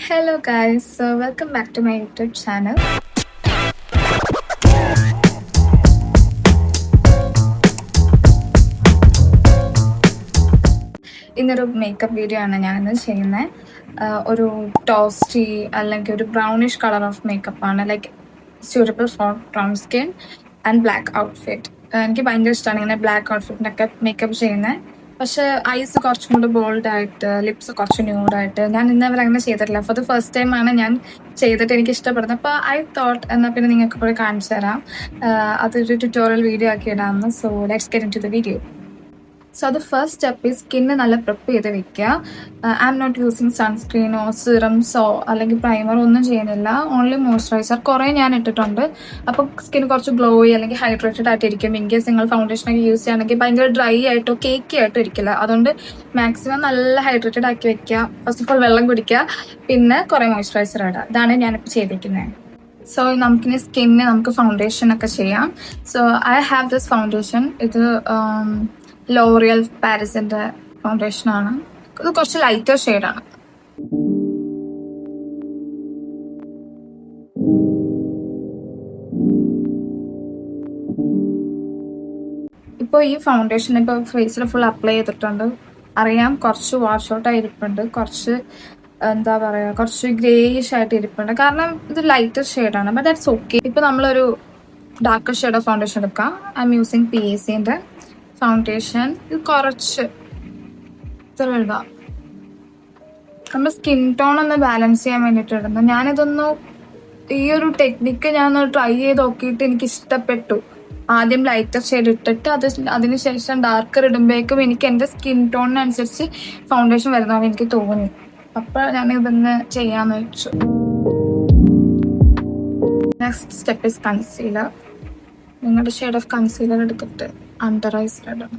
Hello guys, so welcome back to my YouTube channel. ഇന്നൊരു makeup video ആണ് ഞാനിന്ന് ചെയ്യുന്നത്. ഒരു ടോസ്റ്റി അല്ലെങ്കിൽ ഒരു ബ്രൗണിഷ് കളർ ഓഫ് മേക്കപ്പ് ആണ്, like suitable for brown skin and black outfit. എനിക്ക് ഭയങ്കര ഇഷ്ടമാണ് ഇങ്ങനെ ബ്ലാക്ക് ഔട്ട്ഫിറ്റിനൊക്കെ മേക്കപ്പ് ചെയ്യുന്നത്. പക്ഷെ ഐസ് കുറച്ചും കൂടി ബോൾഡായിട്ട്, ലിപ്സ് കുറച്ച് ന്യൂഡായിട്ട് ഞാൻ ഇന്നവരെ അങ്ങനെ ചെയ്തിട്ടില്ല. ഫോർ ദ ഫസ്റ്റ് ടൈം ആണ് ഞാൻ ചെയ്തിട്ട് എനിക്ക് ഇഷ്ടപ്പെടുന്നത്. അപ്പോൾ ഐ തോട്ട് എന്നാൽ പിന്നെ നിങ്ങൾക്ക് കൂടി കാണിച്ചു തരാം, അതൊരു ട്യൂട്ടോറിയൽ വീഡിയോ ആക്കി ഇടാമെന്ന്. So let's get into the video. So അത് ഫസ്റ്റ് സ്റ്റെപ്പ് ഈ സ്കിന്ന് നല്ല പ്രിപ്പ് ചെയ്ത് വെക്കുക. ഐ ആം നോട്ട് യൂസിങ് സൺസ്ക്രീനോ സിറംസോ അല്ലെങ്കിൽ പ്രൈമറോ ഒന്നും ചെയ്യുന്നില്ല. ഓൺലി മോയ്സ്ചറൈസർ കുറേ ഞാൻ ഇട്ടിട്ടുണ്ട്. അപ്പോൾ സ്കിൻ കുറച്ച് ഗ്ലോയി അല്ലെങ്കിൽ ഹൈഡ്രേറ്റഡ് ആയിട്ടിരിക്കും. ഇൻ കേസ് നിങ്ങൾ ഫൗണ്ടേഷനൊക്കെ യൂസ് ചെയ്യുകയാണെങ്കിൽ ഭയങ്കര ഡ്രൈ ആയിട്ടോ കേക്കി ആയിട്ടോ ഇരിക്കില്ല. അതുകൊണ്ട് മാക്സിമം നല്ല ഹൈഡ്രേറ്റഡ് ആക്കി വെക്കുക. ഫസ്റ്റ് ഓഫ് ഓൾ വെള്ളം കുടിക്കുക, പിന്നെ കുറേ മോയ്സ്ചറൈസർ ഇടുക. ഇതാണ് ഞാനിപ്പോൾ ചെയ്തിരിക്കുന്നത്. സോ നമുക്കിനി സ്കിന്നിന് നമുക്ക് ഫൗണ്ടേഷൻ ഒക്കെ ചെയ്യാം. So I have this foundation. ഇത് ലോറിയൽ പാരിസിന്റെ ഫൗണ്ടേഷൻ ആണ്. ഇത് കുറച്ച് ലൈറ്റർ ഷെയ്ഡാണ്. ഇപ്പോൾ ഈ ഫൗണ്ടേഷൻ ഇപ്പോൾ ഫേസിൽ ഫുൾ അപ്ലൈ ചെയ്തിട്ടുണ്ട്. അറിയാം കുറച്ച് വാഷ് ഔട്ട് ആയി ഇരിപ്പുണ്ട്, കുറച്ച് എന്താ പറയുക, കുറച്ച് ഗ്രേയിഷ് ആയിട്ട് ഇരിപ്പുണ്ട്. കാരണം ഇത് ലൈറ്റർ ഷെയ്ഡാണ്. But that's okay. ഇപ്പോൾ നമ്മളൊരു ഡാർക്കർ ഷെയ്ഡ് ഓഫ് ഫൗണ്ടേഷൻ എടുക്കാം. ഐ എം യൂസിങ് PACന്റെ ഫൗണ്ടേഷൻ. ഇത് കുറച്ച് ഇത്ര എഴുതാം. നമ്മുടെ സ്കിൻ ടോൺ ഒന്ന് ബാലൻസ് ചെയ്യാൻ വേണ്ടിയിട്ട് ഇടുന്നത്. ഞാനിതൊന്ന് ഈ ഒരു ടെക്നിക്ക് ഞാനൊന്ന് ട്രൈ ചെയ്ത് നോക്കിയിട്ട് എനിക്ക് ഇഷ്ടപ്പെട്ടു. ആദ്യം ലൈറ്റർ ഷെയ്ഡ് ഇട്ടിട്ട് അതിനുശേഷം ഡാർക്കർ ഇടുമ്പോഴേക്കും എനിക്ക് എൻ്റെ സ്കിൻ ടോണിനനുസരിച്ച് ഫൗണ്ടേഷൻ വരുന്നതാണ് എനിക്ക് തോന്നി. അപ്പോൾ ഞാൻ ഇതൊന്ന് ചെയ്യാന്ന് വെച്ചു. Next step is concealer. നിങ്ങളുടെ ഷെയ്ഡ് ഓഫ് കൺസീലർ എടുത്തിട്ട് അണ്ടർ ഐസിലിടണം.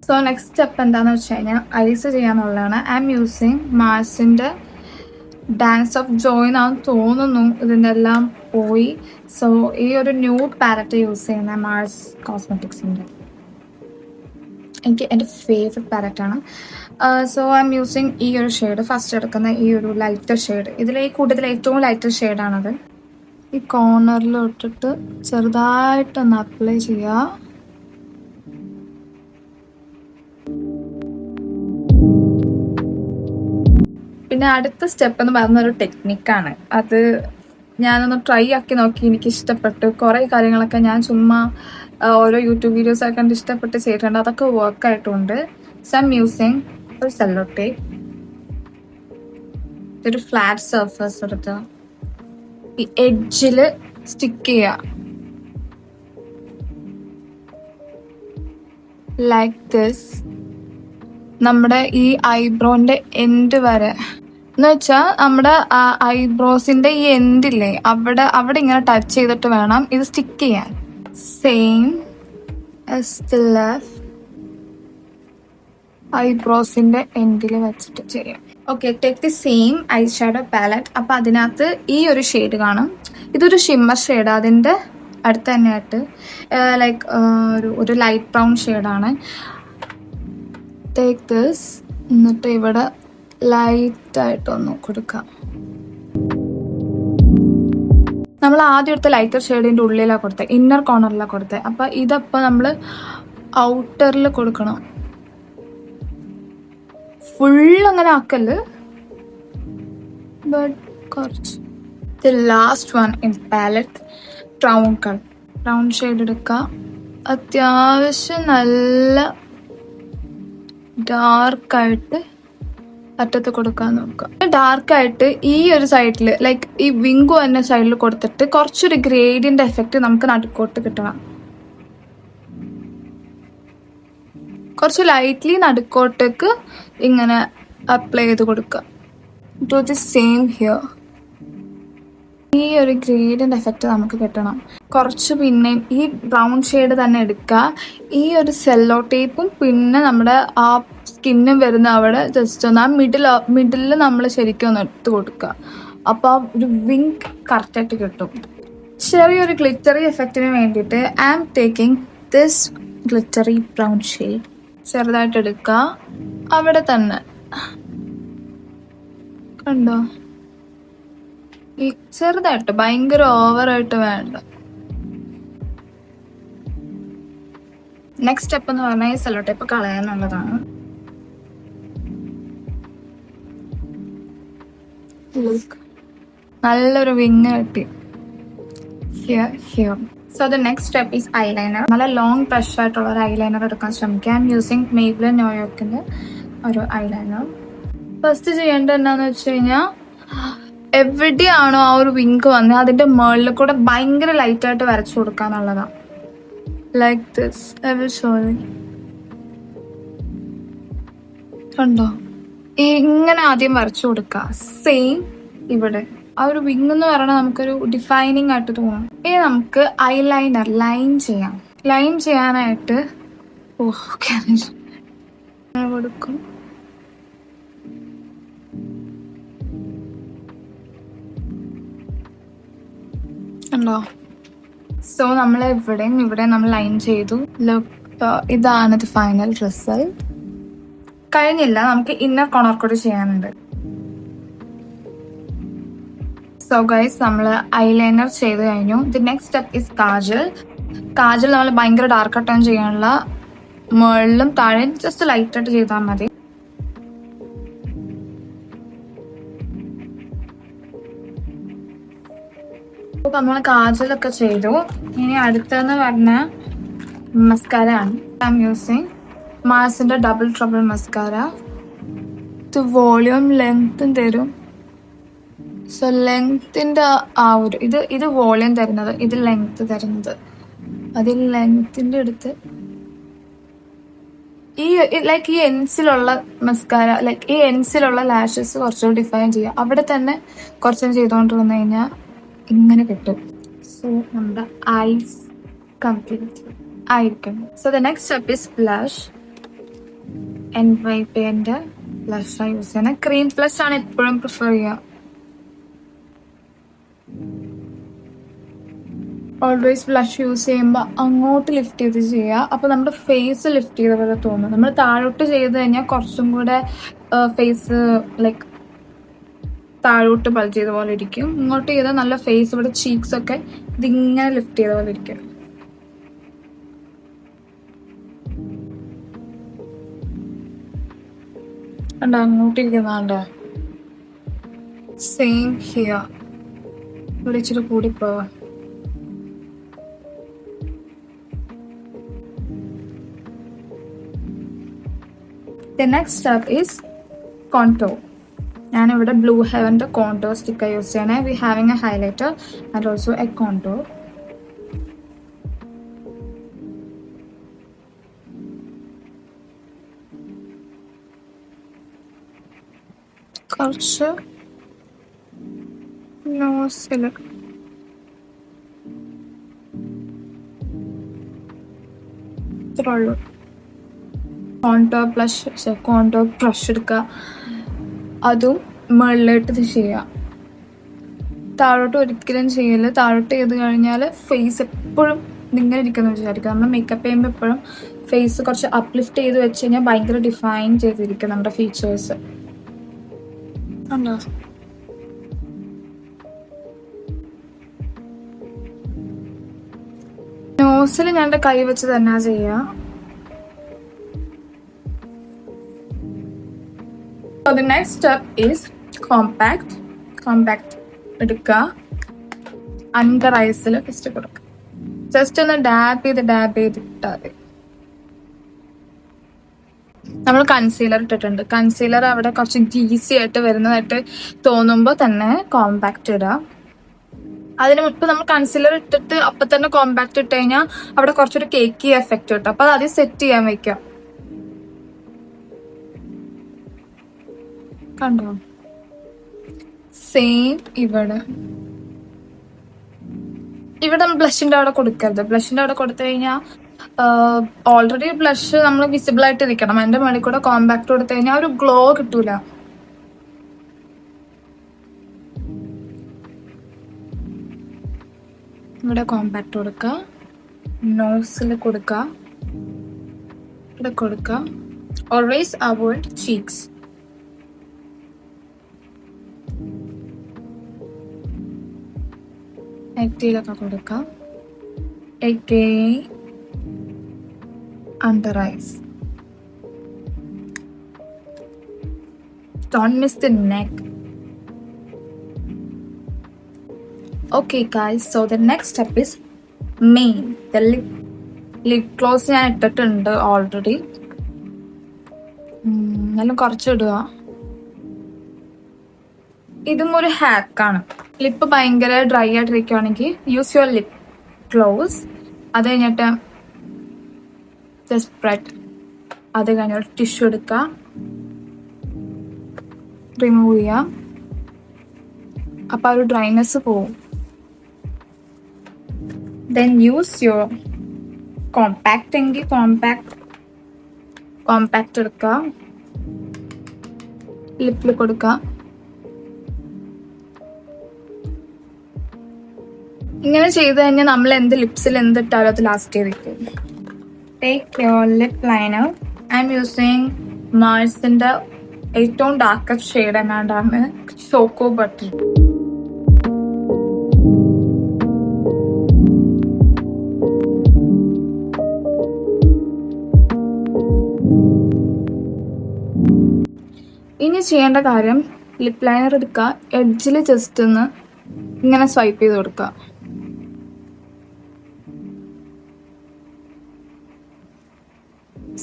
സോ നെക്സ്റ്റ് സ്റ്റെപ്പ് എന്താണെന്ന് വെച്ച് കഴിഞ്ഞാൽ ഐസ് ചെയ്യാന്നുള്ളതാണ്. ഐ എം യൂസിങ് മാർസിൻ്റെ ഡാൻസ് ഓഫ് ജോയ് എന്നാണ് തോന്നുന്നു. ഇതിൻ്റെ എല്ലാം പോയി. സോ ഈ ഒരു ന്യൂഡ് പാലറ്റ് യൂസ് ചെയ്യുന്ന മാർസ് കോസ്മെറ്റിക്സിൻ്റെ എനിക്ക് എൻ്റെ ഫേവററ്റ് പാലറ്റാണ്. സോ ഐ എം യൂസിങ് ഈ ഒരു ഷെയ്ഡ്, ഫസ്റ്റ് എടുക്കുന്ന ഈ ഒരു ലൈറ്റർ ഷെയ്ഡ്. ഇതിൽ ഈ കൂട്ടത്തിൽ ഏറ്റവും ലൈറ്റർ ഷെയ്ഡാണത്. ഈ കോർണറിൽ ഇട്ടിട്ട് ചെറുതായിട്ടൊന്ന് അപ്ലൈ ചെയ്യുക. പിന്നെ അടുത്ത സ്റ്റെപ്പ് എന്ന് പറയുന്നൊരു ടെക്നിക്കാണ്. അത് ഞാനൊന്ന് ട്രൈ ആക്കി നോക്കി, എനിക്ക് ഇഷ്ടപ്പെട്ടു. കുറേ കാര്യങ്ങളൊക്കെ ഞാൻ ചുമ്മാ ഓരോ യൂട്യൂബ് വീഡിയോസ് ഒക്കെ കണ്ട് ഇഷ്ടപ്പെട്ട് ചെയ്തിട്ടുണ്ട്. അതൊക്കെ വർക്കായിട്ടുണ്ട്. സോ ഐ എം യൂസിങ് ഒരു സെല്ലോ ടേപ്പ്. ഇതൊരു ഫ്ലാറ്റ് സർഫേസ് എടുത്ത് ഈ എഡ്ജിൽ സ്റ്റിക്ക് ചെയ്യുക, ലൈക്ക് ദിസ്. നമ്മുടെ ഈ ഐബ്രോന്റെ എൻഡ് വരെ എന്ന് വെച്ചാൽ നമ്മുടെ ഐബ്രോസിന്റെ ഈ എൻഡില്ലേ, അവിടെ ഇങ്ങനെ ടച്ച് ചെയ്തിട്ട് വേണം ഇത് സ്റ്റിക്ക് ചെയ്യാൻ. സെയിം ഐബ്രോസിന്റെ എൻഡിൽ വെച്ചിട്ട് ചെയ്യാം. Okay, take the same eye shadow palette. അപ്പം അതിനകത്ത് ഈ ഒരു ഷെയ്ഡ് കാണും. ഇതൊരു ഷിമ്മർ ഷെയ്ഡ്. അതിൻ്റെ അടുത്ത് തന്നെയായിട്ട് ലൈക്ക് ഒരു ലൈറ്റ് ബ്രൗൺ ഷെയ്ഡാണ്. Take this. എന്നിട്ട് ഇവിടെ ലൈറ്റായിട്ടൊന്ന് കൊടുക്കാം. നമ്മൾ ആദ്യം എടുത്ത ലൈറ്റർ ഷെയ്ഡിൻ്റെ ഉള്ളിലാണ് കൊടുത്തത്, ഇന്നർ കോർണറിലാണ് കൊടുത്തത്. അപ്പം ഇതപ്പോൾ നമ്മൾ ഔട്ടറിൽ കൊടുക്കണം. ഫുൾ അങ്ങനെ ആക്കല്, ബട്ട് കുറച്ച്. The last one in palette, brown colour. Brown shade എടുക്കുക. അത്യാവശ്യം നല്ല ഡാർക്കായിട്ട് അറ്റത്ത് കൊടുക്കാൻ നോക്കുക. ഡാർക്കായിട്ട് ഈ ഒരു സൈഡിൽ, ലൈക്ക് ഈ വിങ്കു എന്ന സൈഡിൽ കൊടുത്തിട്ട് കുറച്ചൊരു ഗ്രേഡിയന്റ് എഫക്റ്റ് നമുക്ക് നടുക്കോട്ട് കിട്ടണം. കുറച്ച് ലൈറ്റ്ലി നടുക്കോട്ടേക്ക് ഇങ്ങനെ അപ്ലൈ ചെയ്ത് കൊടുക്കുക. Do the same here. ഈ ഒരു ഗ്രേഡിയന്റ് എഫക്റ്റ് നമുക്ക് കിട്ടണം. കുറച്ച് പിന്നെ ഈ ബ്രൗൺ ഷെയ്ഡ് തന്നെ എടുക്കുക. ഈ ഒരു സെല്ലോ ടേപ്പും പിന്നെ നമ്മുടെ ആ സ്കിന്നും വരുന്ന അവിടെ ജസ്റ്റ് ഒന്ന് ആ മിഡിൽ നമ്മൾ ശരിക്കും ഒന്ന് എടുത്ത് കൊടുക്കുക. അപ്പോൾ ആ ഒരു വിങ്ക് കറക്റ്റായിട്ട് കിട്ടും. ചെറിയൊരു ഗ്ലിറ്ററി എഫക്റ്റിന് വേണ്ടിയിട്ട് I am taking this glittery brown shade. ചെറുതായിട്ട് എടുക്കുക, അവിടെ തന്നെ കണ്ടോ, ഈ ചെറുതായിട്ട്, ഭയങ്കര ഓവറായിട്ട് വേണ്ട. നെക്സ്റ്റ് സ്റ്റെപ്പ് എന്ന് പറഞ്ഞാൽ ഈ സെല്ലോ ടേപ്പ് കളയാനുള്ളതാണ്. നല്ലൊരു വിങ് കിട്ടി. So the next step is eyeliner. നല്ല ലോങ് ബ്രഷ് ആയിട്ടുള്ള ഒരു ഐലൈനർ എടുക്കാൻ ശ്രമിക്കുക. ഐ എം യൂസിങ് മെയ്ബ്ലിൻ ന്യൂയോർക്കിന്റെ ഒരു ഐലൈനർ. ഫസ്റ്റ് ചെയ്യേണ്ടത് എന്താണെന്ന് വെച്ച് കഴിഞ്ഞാൽ, എവിടെയാണോ ആ ഒരു വിങ്ക് വന്ന് അതിന്റെ മുകളിൽ കൂടെ ഭയങ്കര ലൈറ്റായിട്ട് വരച്ചു കൊടുക്കാന്നുള്ളതാണ്. Like this. I will show you. കണ്ടോ, ഇങ്ങനെ ആദ്യം വരച്ചു കൊടുക്കുക. സെയിം ഇവിടെ ആ ഒരു വിങ് എന്ന് പറയുന്നത് നമുക്കൊരു ഡിഫൈനിങ് ആയിട്ട് തോന്നും. ഇനി നമുക്ക് ഐലൈനർ ലൈൻ ചെയ്യാം. ലൈൻ ചെയ്യാനായിട്ട് കൊടുക്കും. ഉണ്ടോ? സോ നമ്മൾ ഇവിടെ നമ്മൾ ലൈൻ ചെയ്തു. ഇതാണ് ഫൈനൽ റിസൾട്ട്. കഴിഞ്ഞില്ല, നമുക്ക് ഇന്നർ കോർണർ കൂടി ചെയ്യാനുണ്ട്. സോ ഗൈസ്, നമ്മൾ ഐലൈനർ ചെയ്ത് കഴിഞ്ഞു. The next step is kajal. Kajal നമ്മൾ ഭയങ്കര ഡാർക്ക് ടോൺ ചെയ്യാനുള്ള, മുകളിലും താഴെ ജസ്റ്റ് ലൈറ്റായിട്ട് ചെയ്താൽ മതി. നമ്മൾ കാജലൊക്കെ ചെയ്തു. ഇനി അടുത്തെന്ന് പറഞ്ഞ മസ്കാര ആണ്. ഐ എം യൂസിങ് മാർസിന്റെ ഡബിൾ ട്രബിൾ മസ്കാര. ഇത് വോളിയം ലെങ്ത്തും തരും. സോ ലെങ്ത്തിന്റെ ആ ഒരു ഇത് വോളിയം തരുന്നത്, ഇത് ലെങ്ത് തരുന്നത്. അതിൽ ലെങ്ത്തിന്റെ അടുത്ത് ഈ എൻസിലുള്ള മസ്കാര, ഈ എൻസിലുള്ള ലാഷസ് കുറച്ചുകൂടി ഡിഫൈൻ ചെയ്യുക. അവിടെ തന്നെ കുറച്ചും ചെയ്തുകൊണ്ട് വന്നു കഴിഞ്ഞാൽ ഇങ്ങനെ കിട്ടും. സോ നമ്മുടെ ഐസ് കംപ്ലീറ്റ് ആയിരിക്കും. So the next step is blush. NYPന്റെ ബ്ലഷാണ് യൂസ് ചെയ്യുന്നത്. ക്രീം ബ്ലഷ് ആണ് എപ്പോഴും പ്രിഫർ ചെയ്യുക. ഓൾവേസ് ബ്ലഷ് യൂസ് ചെയ്യുമ്പോൾ അങ്ങോട്ട് ലിഫ്റ്റ് ചെയ്ത് ചെയ്യുക. അപ്പോൾ നമ്മുടെ ഫേസ് ലിഫ്റ്റ് ചെയ്ത പോലെ തോന്നും. നമ്മൾ താഴോട്ട് ചെയ്ത് കഴിഞ്ഞാൽ കുറച്ചും കൂടെ ഫേസ് താഴോട്ട് ബൾജ് ചെയ്ത പോലെ ഇരിക്കും. ഇങ്ങോട്ട് ചെയ്താൽ നല്ല ഫേസ്, ഇവിടെ ചീക്സ് ഒക്കെ ഇതിങ്ങനെ ലിഫ്റ്റ് ചെയ്ത പോലെ ഇരിക്കും. കണ്ടോ, അങ്ങോട്ടിരിക്കുന്നുണ്ടോ? Same here. ഇവിടെ ഇച്ചിരി കൂടിപ്പോവാ. The next step is contour. ഞാനിവിടെ ബ്ലൂ ഹെവന്റെ കോണ്ടോർ സ്റ്റിക്കർ യൂസ് ചെയ്യണേ. V having A highlighter and also A contour. കുറച്ച് നോസില് ഇത്രയുള്ളൂ. കോണ്ടോർ ബ്രഷ് എടുക്കുക, അതും മുകളിലോട്ട് ഇത് ചെയ്യുക. താഴോട്ട് ഒരിക്കലും ചെയ്യല്. താഴോട്ട് ചെയ്ത് കഴിഞ്ഞാൽ ഫേസ് എപ്പോഴും ഇങ്ങനെ ഇരിക്കുന്നു വിചാരിക്കുക. നമ്മൾ മേക്കപ്പ് ചെയ്യുമ്പോൾ എപ്പോഴും ഫേസ് കുറച്ച് അപ്ലിഫ്റ്റ് ചെയ്ത് വെച്ച് കഴിഞ്ഞാൽ ഭയങ്കര ഡിഫൈൻ ചെയ്തിരിക്കും നമ്മുടെ ഫീച്ചേഴ്സ്. നോസിൽ ഞാൻ എൻ്റെ കൈ വെച്ച് തന്നെ ചെയ്യുക. So the next step is compact. എടുക്കുക, അണ്ടർ ഐസിൽ ഫസ്റ്റ് കൊടുക്കുക. ജസ്റ്റ് ഒന്ന് ഡാബ് ചെയ്തിട്ടാൽ മതി. നമ്മൾ കൺസീലർ ഇട്ടിട്ടുണ്ട്. കൺസീലർ അവിടെ കുറച്ച് ഗീസി ആയിട്ട് വരുന്നതായിട്ട് തോന്നുമ്പോൾ തന്നെ കോമ്പാക്ട് ഇടുക. അതിന് ഇപ്പം നമ്മൾ കൺസീലർ ഇട്ടിട്ട് അപ്പം തന്നെ കോമ്പാക്ട് ഇട്ട് കഴിഞ്ഞാൽ അവിടെ കുറച്ചൊരു കേക്കി എഫക്റ്റ് കിട്ടും. അപ്പം അത് ആദ്യം സെറ്റ് ചെയ്യാൻ വെക്കാം. കണ്ടോ, സെയിം ഇവിടെ നമ്മൾ ബ്ലഷിന്റെ അവിടെ കൊടുക്കരുത്. ബ്ലഷിന്റെ അവിടെ കൊടുത്തു കഴിഞ്ഞാൽ ഓൾറെഡി ബ്ലഷ് നമ്മൾ വിസിബിൾ ആയിട്ട് ഇരിക്കണം. അതിന്റെ മുകളിൽ കൂടെ കോമ്പാക്ട് കൊടുത്തു കഴിഞ്ഞാൽ ഒരു ഗ്ലോ കിട്ടൂല. ഇവിടെ കോമ്പാക്ട് കൊടുക്കുക, നോസിൽ കൊടുക്കുക, ഇവിടെ കൊടുക്കുക. Always avoid cheeks. നെറ്റിയിലൊക്കെ കൊടുക്കുക. Again under eyes. Don't miss the neck. Okay guys, so the next step is main. The lip gloss ഞാൻ ഇട്ടിട്ടുണ്ട് ഓൾറെഡി. എല്ലാം കുറച്ചിടുക. ഇതും ഒരു ഹാക്കാണ്. ലിപ്പ് ഭയങ്കര ഡ്രൈ ആയിട്ടിരിക്കുകയാണെങ്കിൽ യൂസ് യുവർ ലിപ്പ് ഗ്ലോസ്. അത് കഴിഞ്ഞിട്ട് സ്പ്രെഡ്. അത് കഴിഞ്ഞിട്ട് ടിഷ്യൂ എടുക്കുക, റിമൂവ് ചെയ്യുക. അപ്പം ആ ഒരു ഡ്രൈനെസ് പോവും. ദെൻ യൂസ് യുവർ കോമ്പാക്റ്റ് എങ്കിൽ കോമ്പാക്റ്റ് എടുക്കുക, ലിപ്പിൽ കൊടുക്കുക. ഇങ്ങനെ ചെയ്ത് കഴിഞ്ഞാൽ നമ്മൾ ലിപ്സിൽ എന്തിട്ടാലും അത് ലാസ്റ്റ് ചെയ്തിരിക്കും. Take your lip liner. I am using മാർസിന്റെ ഏറ്റവും ഡാർക്കസ്റ്റ് ഷെയ്ഡ് എന്നാണ്ടാണ് ചോക്കോ ബട്ടർ. ഇനി ചെയ്യേണ്ട കാര്യം ലിപ് ലൈനർ എടുക്കുക, എഡ്ജിൽ ജസ്റ്റ് ഒന്ന് ഇങ്ങനെ സ്വൈപ്പ് ചെയ്ത് കൊടുക്കുക.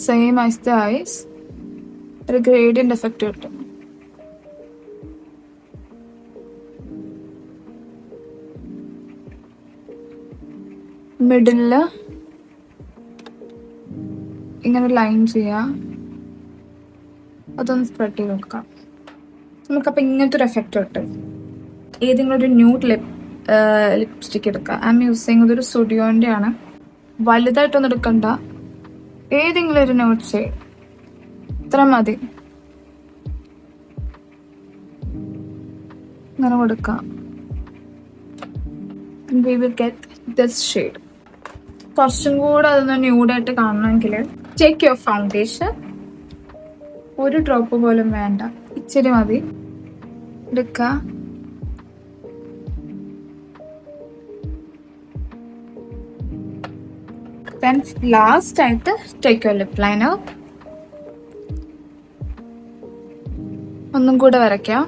Same as the eyes. ഒരു ഗ്രേഡിയന്റ് എഫക്റ്റ് കിട്ടും. മിഡില് ഇങ്ങനെ ലൈൻ ചെയ്യാം, അതൊന്ന് സ്പ്രെഡ് ചെയ്ത് കൊടുക്കാം. നമുക്കപ്പോൾ ഇങ്ങനത്തെ ഒരു എഫക്റ്റ് കിട്ടും. ഏതെങ്കിലും ഒരു ന്യൂഡ് ലിപ്സ്റ്റിക് എടുക്കുക. ഐ എം യൂസിങ് ഇതൊരു സ്റ്റുഡിയോൻ്റെ ആണ്. വലുതായിട്ടൊന്നും എടുക്കണ്ട, ഏതെങ്കിലും ഒരു ന്യൂഡ് ഷെയ്ഡ് ഇത്ര മതി. ഇങ്ങനെ കൊടുക്കാം. We will get this shade. കുറച്ചും കൂടെ അതൊന്ന് ന്യൂഡായിട്ട് കാണണമെങ്കിൽ ടേക്ക് യുവർ ഫൗണ്ടേഷൻ. ഒരു ഡ്രോപ്പ് പോലും വേണ്ട, ഇച്ചിരി മതി. എടുക്കുക. Then last ആയിട്ട് take your lip liner. ഒന്നും കൂടെ വരയ്ക്കാം.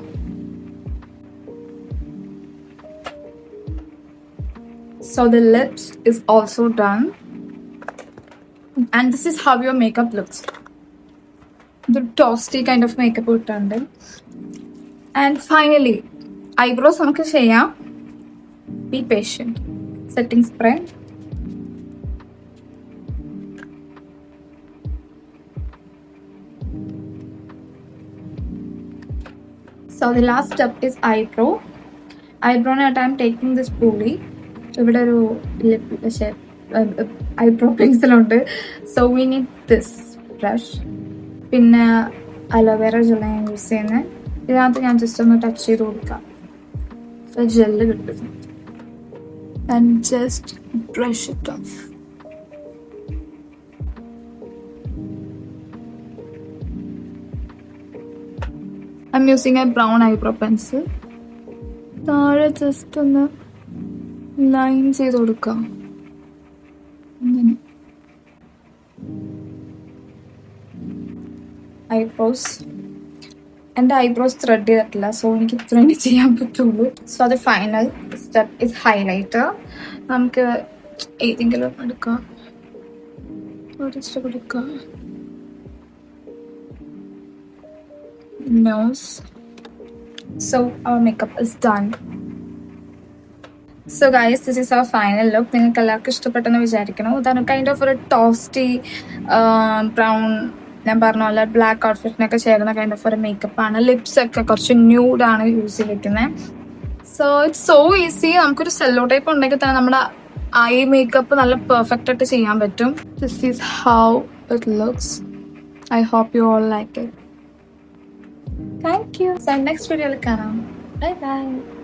So the lips is also done. And this is how your makeup looks. The toasty kind of makeup ഇട്ടുണ്ട്. And finally, eyebrows നമുക്ക് ചെയ്യാം. Be patient. Setting spray. So the last step is eyebrow. Eyebrow at I'm taking this spoolie. ഇവിടെ ഒരു eyebrow pencil ഉണ്ട്. So we need this brush. പിന്നെ aloe vera ജെല്ലാണ് ഞാൻ use ചെയ്യുന്നത്. ഇതിനകത്ത് ഞാൻ ജസ്റ്റ് ഒന്ന് ടച്ച് ചെയ്ത് കൊടുക്കാം. ജെല്ല് കിട്ടും. And just brush it off. I'm using a brown eyebrow pencil. താഴെ ജസ്റ്റ് ഒന്ന് ലൈൻ ചെയ്ത് കൊടുക്കാം. ഇങ്ങനെ ഐബ്രോസ്. എൻ്റെ ഐബ്രോസ് ത്രെഡ് ചെയ്തിട്ടില്ല, സോ എനിക്ക് ഇത്രയും ചെയ്യാൻ പറ്റുള്ളൂ. സോ അത് ഫൈനൽ സ്റ്റെപ്പ് ഇസ് ഹൈലൈറ്റർ. നമുക്ക് ഏതെങ്കിലും എടുക്കാം, ഒരു സ്റ്റെപ്പ് എടുക്കാം. Nose. So our makeup is done. So guys, this is our final look. നിങ്ങൾക്ക് എല്ലാവർക്കും ഇഷ്ടപ്പെട്ടെന്ന് വിചാരിക്കണം. ഇതാണ് കൈൻഡ് ഓഫ് ഒരു ടോസ്റ്റി ബ്രൗൺ, ഞാൻ പറഞ്ഞ പോലെ ബ്ലാക്ക് ഔട്ട്ഫിറ്റിനൊക്കെ ചേർന്ന കൈൻഡ് ഓഫ് ഒരു മേക്കപ്പ് ആണ്. ലിപ്സ് ഒക്കെ കുറച്ച് ന്യൂഡാണ് യൂസ് ചെയ്തിരിക്കുന്നത്. So it's so easy. നമുക്കൊരു സെല്ലോ ടൈപ്പ് ഉണ്ടെങ്കിൽ തന്നെ നമ്മുടെ ഐ മേക്കപ്പ് നല്ല പെർഫെക്റ്റ് ആയിട്ട് ചെയ്യാൻ പറ്റും. This is how it looks. I hope you all like it. Thank you. So next video will come. Bye bye.